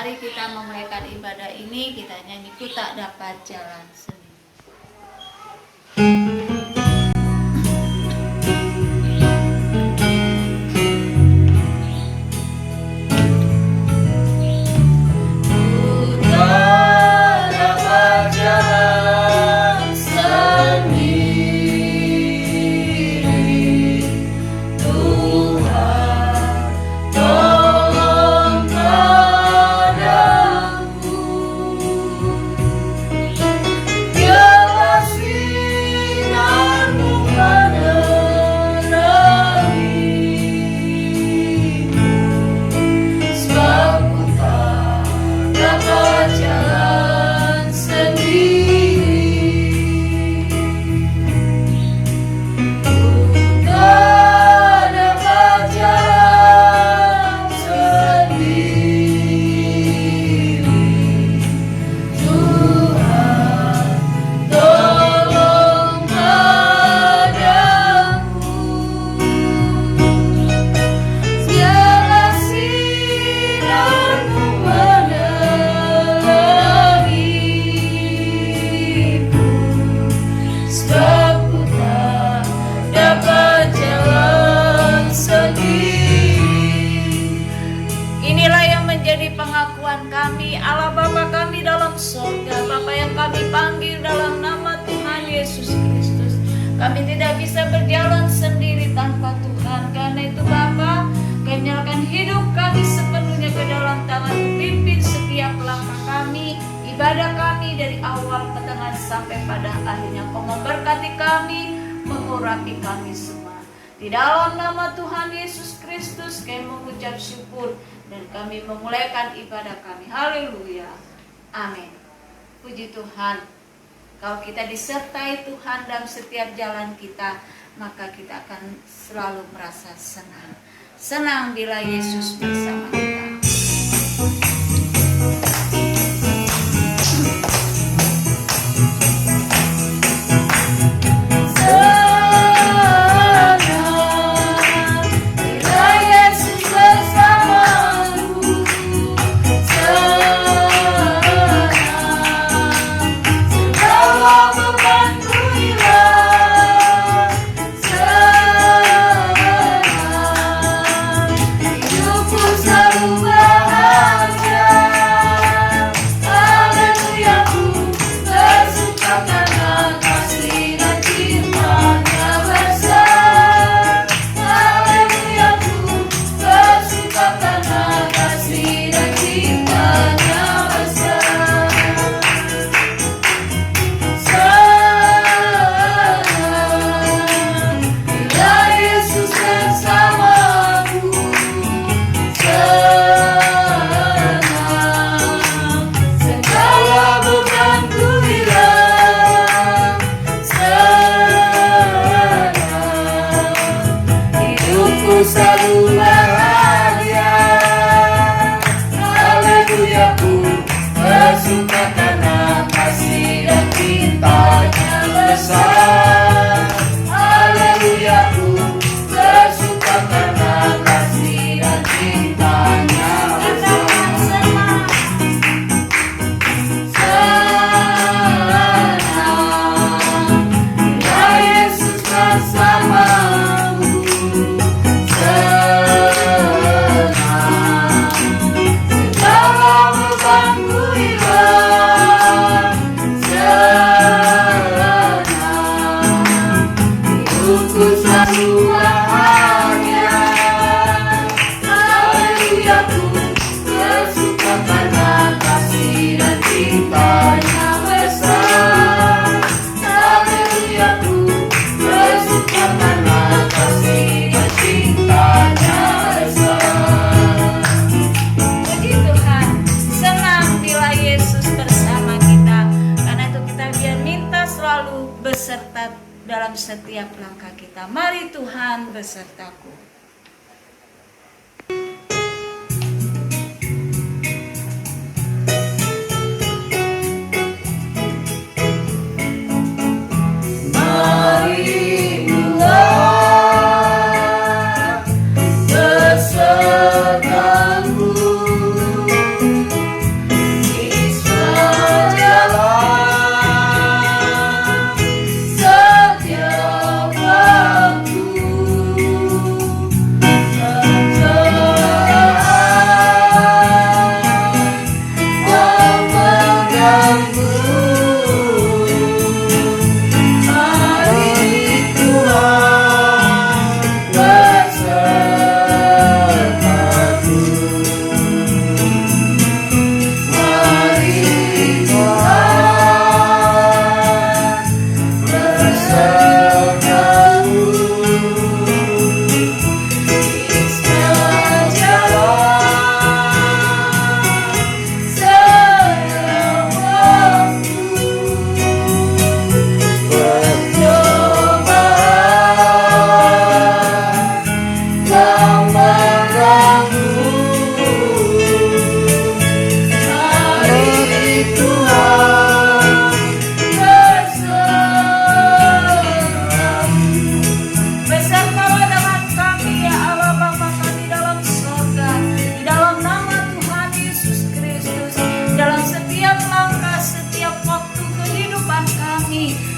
mari kita memulaikan ibadah ini, kita nyanyi Ku Tak Dapat Jalan Sendiri. Pengakuan kami, Allah Bapa kami dalam surga, Bapa yang kami panggil dalam nama Tuhan Yesus Kristus. Kami tidak bisa berjalan sendiri tanpa Tuhan. Karena itu Bapa, kami menyerahkan hidup kami sepenuhnya ke dalam tangan. Pimpin setiap langkah kami, ibadah kami dari awal pertengahan sampai pada akhirnya. Kau memberkati kami, mengurapi kami semua. Di dalam nama Tuhan Yesus Kristus kami mengucap syukur dan kami memulaikan ibadah kami. Haleluya. Amin. Puji Tuhan. Kalau kita disertai Tuhan dalam setiap jalan kita, maka kita akan selalu merasa senang. Senang bila Yesus bersama kita. Dalam setiap langkah kita. Mari Tuhan besertaku.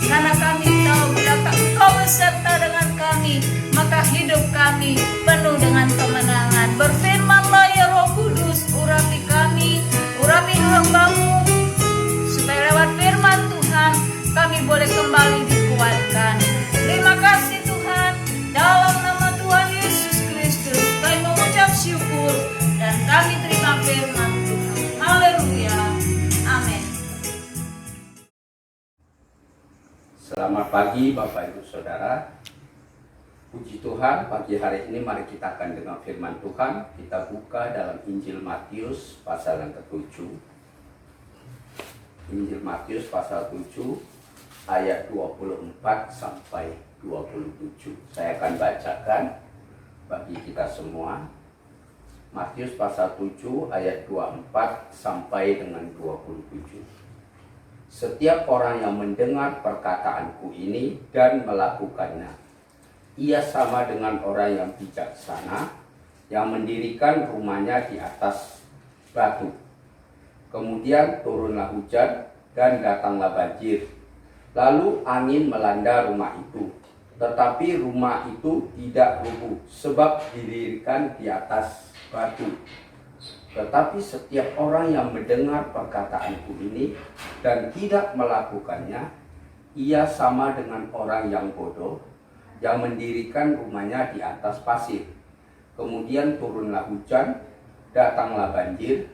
Karena kami tahu betapa Engkau beserta dengan kami, maka hidup kami penuh dengan kemenangan. Berfirmanlah ya Roh Kudus, urapi kami, urapi hamba-Mu, supaya lewat firman Tuhan kami boleh kembali dikuatkan. Terima kasih Tuhan, dalam nama Tuhan Yesus Kristus kami mengucap syukur dan kami terima firman Tuhan. Haleluya, amin. Selamat pagi Bapak Ibu Saudara. Puji Tuhan, pagi hari ini mari kita akan dengar firman Tuhan. Kita buka dalam Injil Matius pasal yang ke-7. Injil Matius pasal 7 ayat 24 sampai 27. Saya akan bacakan bagi kita semua. Matius pasal 7 ayat 24 sampai dengan 27. Setiap orang yang mendengar perkataanku ini dan melakukannya, ia sama dengan orang yang bijaksana yang mendirikan rumahnya di atas batu. Kemudian turunlah hujan dan datanglah banjir. Lalu angin melanda rumah itu, tetapi rumah itu tidak rubuh sebab didirikan di atas batu. Tetapi setiap orang yang mendengar perkataanku ini dan tidak melakukannya, ia sama dengan orang yang bodoh yang mendirikan rumahnya di atas pasir. Kemudian turunlah hujan, datanglah banjir,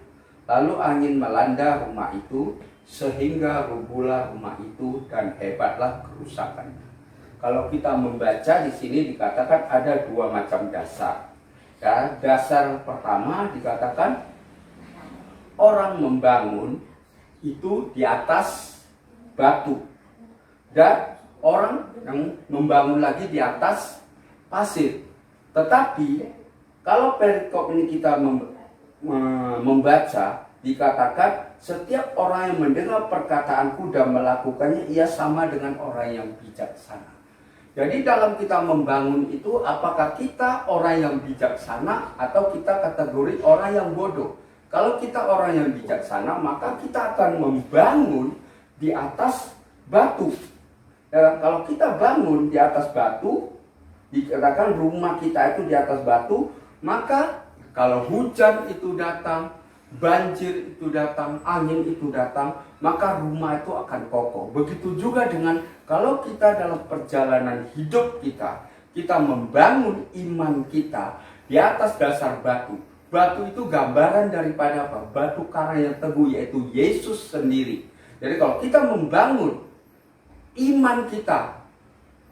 lalu angin melanda rumah itu sehingga rubuhlah rumah itu dan hebatlah kerusakannya. Kalau kita membaca di sini dikatakan ada dua macam dasar. Ya, dasar pertama dikatakan orang membangun itu di atas batu, dan orang yang membangun lagi di atas pasir. Tetapi kalau perikop ini kita membaca, dikatakan setiap orang yang mendengar perkataanku dan melakukannya, ia sama dengan orang yang bijaksana. Jadi dalam kita membangun itu, apakah kita orang yang bijaksana atau kita kategori orang yang bodoh? Kalau kita orang yang bijaksana, maka kita akan membangun di atas batu. Ya, kalau kita bangun di atas batu, dikatakan rumah kita itu di atas batu, maka kalau hujan itu datang, banjir itu datang, angin itu datang, maka rumah itu akan kokoh. Begitu juga dengan kalau kita dalam perjalanan hidup kita membangun iman kita di atas dasar batu. Batu itu gambaran daripada apa? Batu karang yang teguh, yaitu Yesus sendiri. Jadi kalau kita membangun iman kita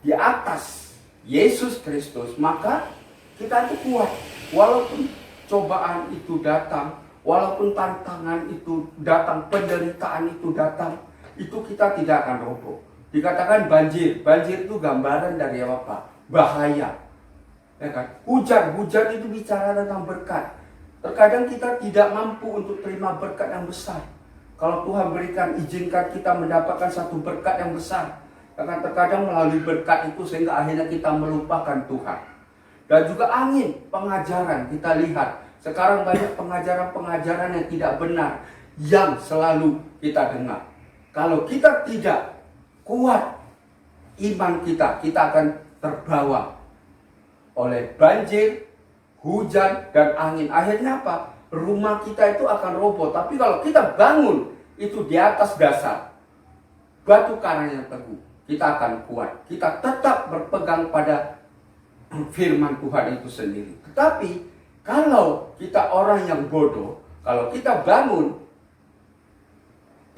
di atas Yesus Kristus, maka kita itu kuat. Walaupun cobaan itu datang, walaupun tantangan itu datang, penderitaan itu datang, itu kita tidak akan roboh. Dikatakan banjir. Banjir itu gambaran dari apa? Bahaya. Ya kan? Hujan itu bicara tentang berkat. Terkadang kita tidak mampu untuk terima berkat yang besar. Kalau Tuhan berikan, izinkan kita mendapatkan satu berkat yang besar. Karena terkadang melalui berkat itu sehingga akhirnya kita melupakan Tuhan. Dan juga angin, pengajaran, kita lihat. Sekarang banyak pengajaran-pengajaran yang tidak benar yang selalu kita dengar. Kalau kita tidak kuat iman kita akan terbawa oleh banjir, hujan, dan angin. Akhirnya apa? Rumah kita itu akan roboh. Tapi kalau kita bangun itu di atas dasar batu karang yang teguh, kita akan kuat. Kita tetap berpegang pada firman Tuhan itu sendiri. Tetapi kalau kita orang yang bodoh, kalau kita bangun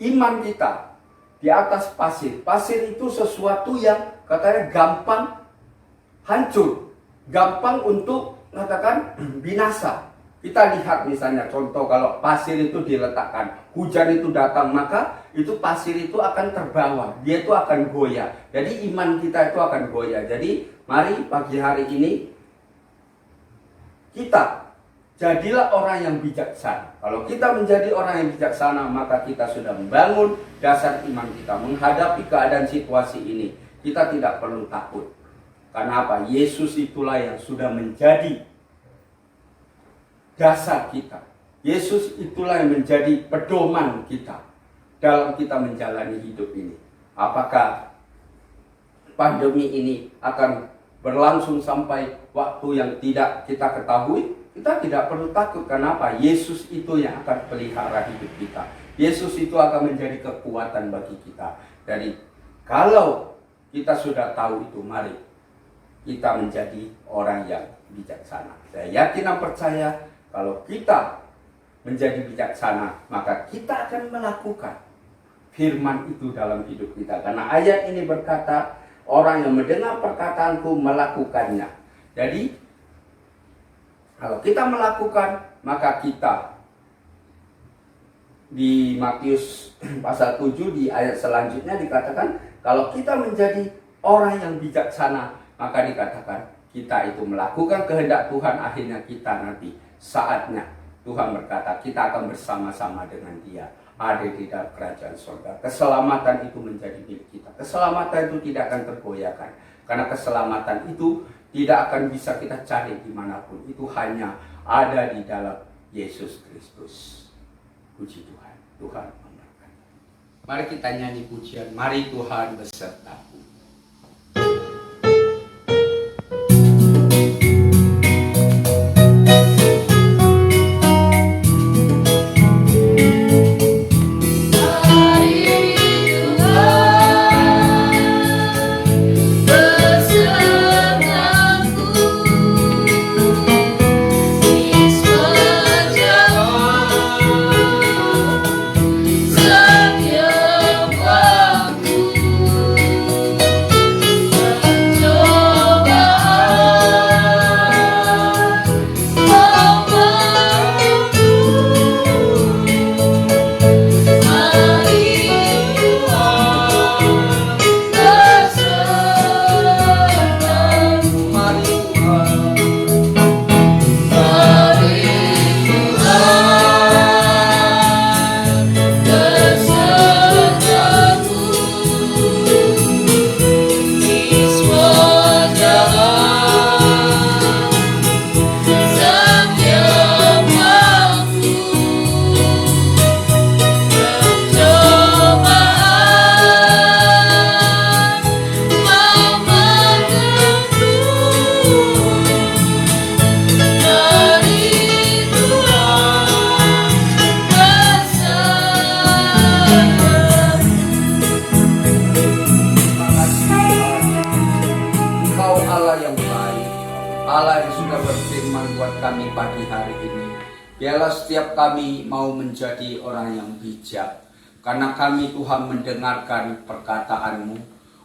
iman kita di atas pasir, pasir itu sesuatu yang katanya gampang hancur, gampang untuk katakan binasa. Kita lihat misalnya contoh, kalau pasir itu diletakkan, hujan itu datang, maka itu pasir itu akan terbawa, dia itu akan goyah. Jadi iman kita itu akan goyah. Jadi mari pagi hari ini kita jadilah orang yang bijaksana. Kalau kita menjadi orang yang bijaksana, maka kita sudah membangun dasar iman kita menghadapi keadaan situasi ini. Kita tidak perlu takut. Karena apa? Yesus itulah yang sudah menjadi dasar kita. Yesus itulah yang menjadi pedoman kita dalam kita menjalani hidup ini. Apakah pandemi ini akan berlangsung sampai waktu yang tidak kita ketahui? Kita tidak perlu takut. Kenapa? Yesus itu yang akan pelihara hidup kita. Yesus itu akan menjadi kekuatan bagi kita. Jadi kalau kita sudah tahu itu, mari kita menjadi orang yang bijaksana. Saya yakin dan percaya kalau kita menjadi bijaksana, maka kita akan melakukan firman itu dalam hidup kita. Karena ayat ini berkata, orang yang mendengar perkataanku melakukannya. Jadi, kalau kita melakukan, maka kita di Matius pasal 7 di ayat selanjutnya dikatakan, kalau kita menjadi orang yang bijaksana, maka dikatakan kita itu melakukan kehendak Tuhan, akhirnya kita nanti saatnya Tuhan berkata kita akan bersama-sama dengan Dia ada di dalam kerajaan surga. Keselamatan itu menjadi milik kita. Keselamatan itu tidak akan tergoyahkan, karena keselamatan itu tidak akan bisa kita cari dimanapun. Itu hanya ada di dalam Yesus Kristus. Puji Tuhan. Tuhan memberkati. Mari kita nyanyi pujian, mari Tuhan besertaku. Biarlah setiap kami mau menjadi orang yang bijak, karena kami Tuhan mendengarkan perkataanmu,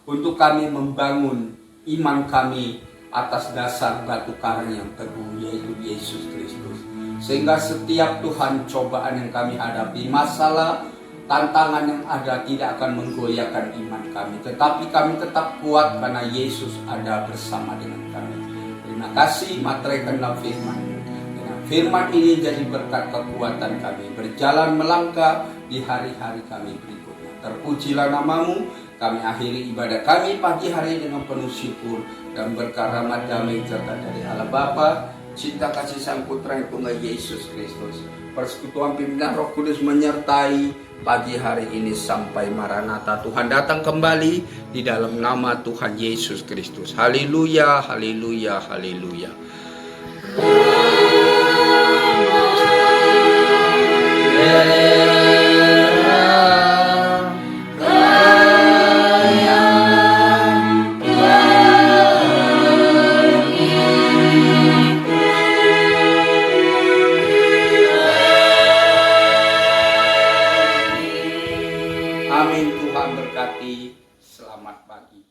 untuk kami membangun iman kami atas dasar batu karang yang teguh, yaitu Yesus Kristus. Sehingga setiap Tuhan cobaan yang kami hadapi, masalah, tantangan yang ada tidak akan menggoyahkan iman kami, tetapi kami tetap kuat karena Yesus ada bersama dengan kami. Terima kasih, materaikanlah firman. Firman ini jadi berkat kekuatan kami berjalan melangkah di hari-hari kami berikutnya. Terpujilah namamu. Kami akhiri ibadah kami pagi hari dengan penuh syukur dan berkat rahmat damai serta dari Allah Bapa, cinta kasih Sang Putra yang tunggal Yesus Kristus, persekutuan pimpinan Roh Kudus menyertai pagi hari ini sampai Maranatha. Tuhan datang kembali di dalam nama Tuhan Yesus Kristus. Haleluya, haleluya, haleluya. Yeah. Amin. Tuhan berkati. Selamat pagi.